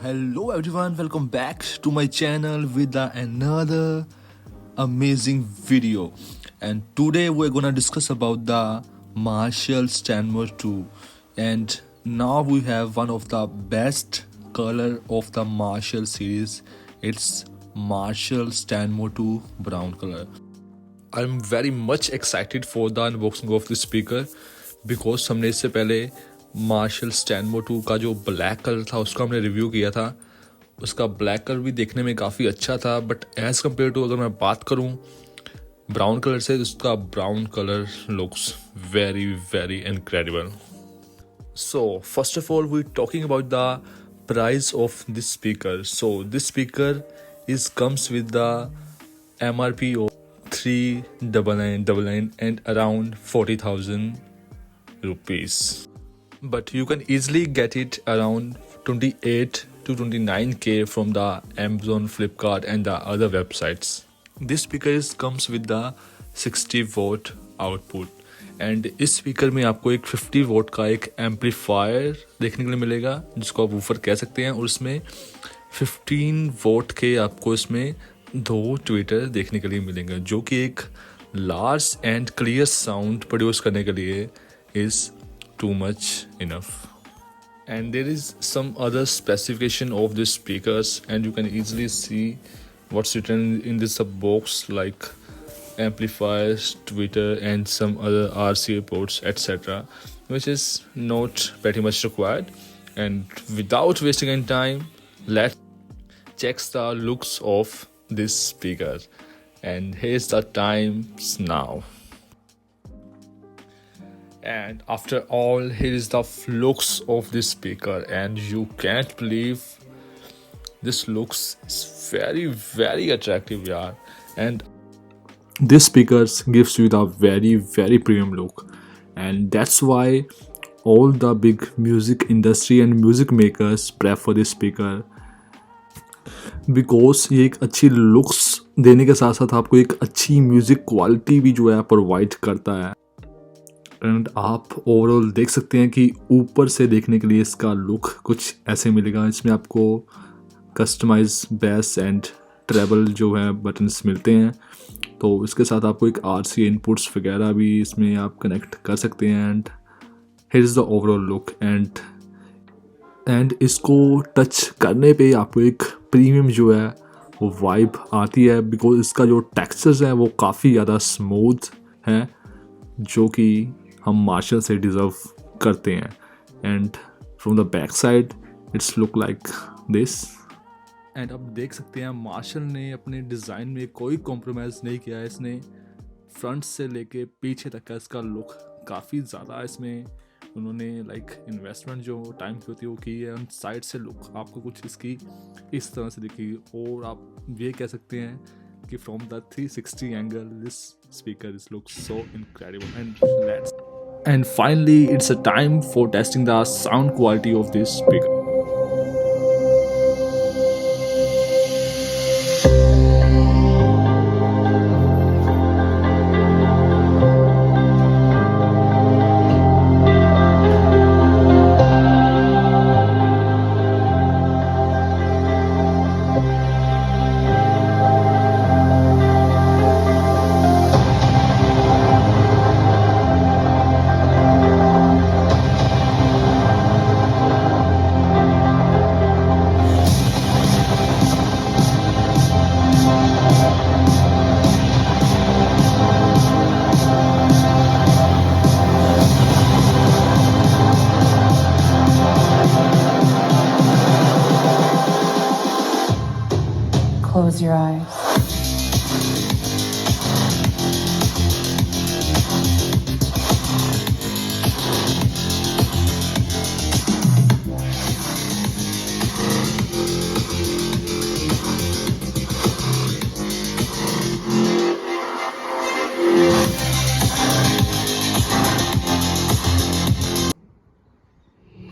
hello everyone, welcome back to my channel with another amazing video. And today we're gonna discuss about the Marshall Stanmore 2. And now we have one of the best color of the Marshall series. It's Marshall Stanmore 2 brown color. I'm very much excited for the unboxing of this speaker because हमने इससे पहले martial स्टैनमोर 2 का जो black colour था उसका हमने review किया था. उसका ब्लैक कलर भी देखने में काफ़ी अच्छा था, बट एज़ कम्पेयर टू अगर मैं बात करूं ब्राउन कलर से, उसका brown colour looks very very incredible. So first of all we talking about the price of this speaker. So this speaker is comes with the MRP of 39999 and around 40,000 rupees. But you can easily get it around 28 to 29k from the Amazon, Flipkart and the other websites. This speaker comes with the 60 watt output and इस speaker में आपको एक 50 vote का एक amplifier देखने के लिए मिलेगा जिसको आप वूफर कह सकते हैं, और इसमें 15 वोट के आपको इसमें 2 ट्विटर देखने के लिए मिलेंगे जो कि एक large and clear sound produce करने के लिए is too much enough. And there is some other specification of these speakers and you can easily see what's written in this box, like amplifiers, tweeter and some other RCA ports etc., which is not pretty much required. And without wasting any time, let's check the looks of this speaker, and here's the times now. And after all, here is the looks of this speaker, and you can't believe this looks is very very attractive, yeah. And this speaker gives you the very very premium look, and that's why all the big music industry and music makers prefer this speaker, because ये एक अच्छी looks देने के साथ साथ आपको एक अच्छी म्यूजिक क्वालिटी भी जो है प्रोवाइड करता है. एंड आप ओवरऑल देख सकते हैं कि ऊपर से देखने के लिए इसका लुक कुछ ऐसे मिलेगा. इसमें आपको कस्टमाइज बेस एंड ट्रेबल जो है बटन्स मिलते हैं, तो इसके साथ आपको एक RCA इनपुट्स वगैरह भी इसमें आप कनेक्ट कर सकते हैं. And here is the overall look. And इसको टच करने पे आपको एक प्रीमियम जो है वो वाइब आती है, बिकॉज इसका जो टेक्सचर्स हैं वो काफ़ी ज़्यादा स्मूथ हैं जो कि हम मार्शल से डिज़र्व करते हैं. And from the back side it's look like this. And अब देख सकते हैं मार्शल ने अपने डिज़ाइन में कोई कॉम्प्रोमाइज़ नहीं किया है. इसने फ्रंट से लेके पीछे तक का इसका लुक काफ़ी ज़्यादा इसमें उन्होंने इन्वेस्टमेंट जो टाइम की होती है वो की है. उन साइड से लुक आपको कुछ इसकी इस तरह से दिखेगी, और आप ये कह सकते हैं कि from the 360 angle this speaker looks so incredible. And finally it's a time for testing the sound quality of this speaker. Close your eyes.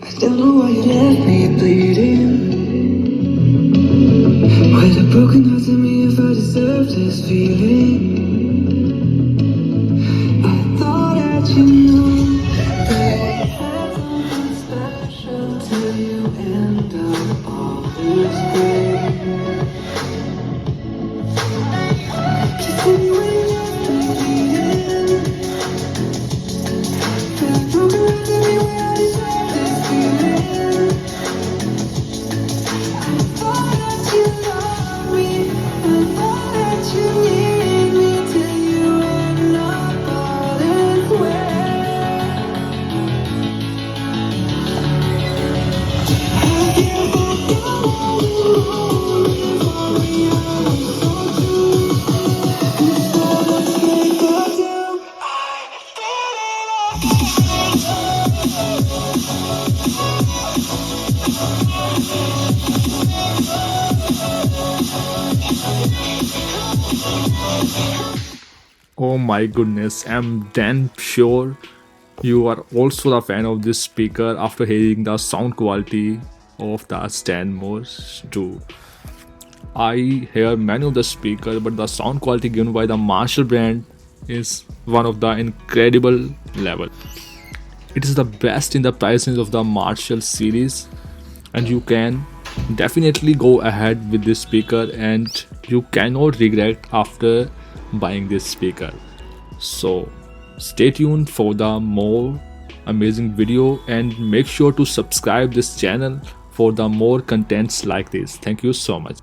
I don't know why you left me bleeding. With a broken heart, tell me if I deserve this feeling. I thought that you knew that I had something special till you end up all Oh my goodness, I'm damn sure you are also a fan of this speaker after hearing the sound quality of the Stanmore too. I hear many of the speakers, but the sound quality given by the Marshall brand is one of the incredible level. It is the best in the price range of the Marshall series, and you can definitely go ahead with this speaker and you cannot regret after buying this speaker. So stay tuned for the more amazing video and make sure to subscribe this channel for the more contents like this. Thank you so much.